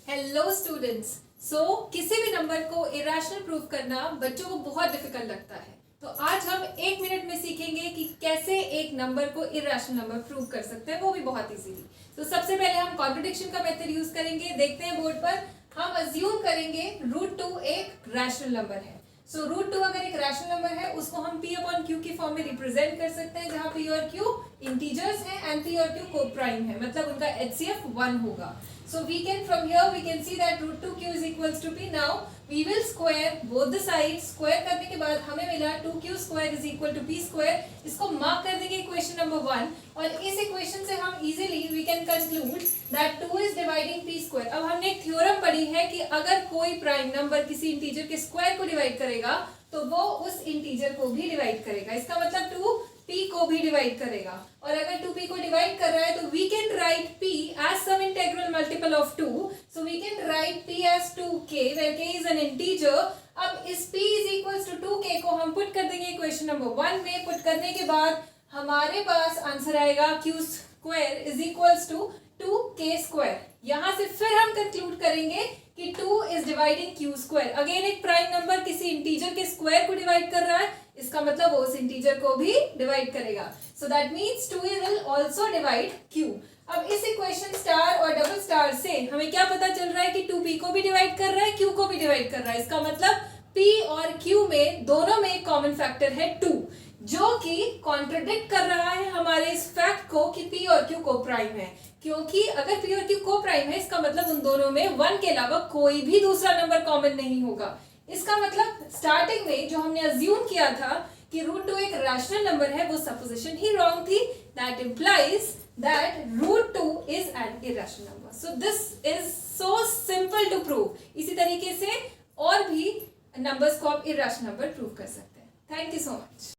Hello students. किसी भी number को इरेशनल प्रूव करना बच्चों को बहुत डिफिकल्ट लगता है। तो आज हम 1 मिनट में सीखेंगे कि कैसे एक नंबर को इरेशनल नंबर प्रूव कर सकते हैं, वो भी बहुत इजीली। तो सबसे पहले हम कॉन्ट्रडिक्शन का मेथड यूज करेंगे। देखते हैं बोर्ड पर। हम अज्यूम करेंगे √2 एक रैशनल नंबर है। √2 अगर एक रैशनल नंबर है उसको हम p अपॉन q की फॉर्म में रिप्रेजेंट कर सकते हैं, जहां p और q इंटीजर्स हैं एंड p और q को प्राइम है, मतलब उनका HCF 1 होगा। So we can from here we can see that √2q is equals to p. Now we will square both the sides. Square करने के बाद हमें मिला 2q square is equal to p square. इसको मार्क कर देंगे equation number 1 और इस इक्वेशन से हम easily we can conclude that 2 is dividing p square. अब हमने एक थ्योरम पढ़ी है कि अगर कोई प्राइम नंबर किसी इंटीजर के स्क्वायर को डिवाइड करेगा तो वो उस इंटीजर को भी डिवाइड करेगा। इसका मतलब 2 p को भी डिवाइड करेगा, और अगर 2p को डिवाइड कर रहा है तो we can write p as some integral multiple of 2. So we can write p as 2k where k is an integer. अब इस p is equals to 2k को हम पुट कर देंगे इक्वेशन नंबर 1 में। पुट करने के बाद हमारे पास आंसर आएगा q square is equals to 2k square। यहाँ से फिर हम कंक्लूड करेंगे कि 2 is dividing q square। Again एक प्राइम नंबर किसी इंटीजर के स्क्वायर को डिवाइड कर रहा है, इसका मतलब वो उस इंटीजर को भी डिवाइड करेगा। So that means 2 will also divide q। अब इस इक्वेशन स्टार और डबल स्टार से हमें क्या पता चल रहा है कि 2p को भी डिवाइड कर रहा है, q को भी डिवाइड कर रहा है। इसका मतलब p और q में दोनों में एक कॉमन फैक्टर है 2, जो कि कॉन्ट्रडिक्ट कर रहा है हमारे इस फैक्ट को कि p और q को प्राइम है। क्योंकि अगर p और q को प्राइम है इसका मतलब उन दोनों में 1 के अलावा कोई भी दूसरा नंबर कॉमन नहीं होगा। इसका मतलब स्टार्टिंग में जो हमने अज्यूम किया था कि √2 एक रैशनल नंबर है, वो सपोजिशन ही रॉन्ग थी। That implies that √2 is an irrational number. So this is so simple to prove. इसी तरीके से और भी नंबर्स को आप इरेशनल नंबर प्रूव कर सकते हैं। Thank you so much.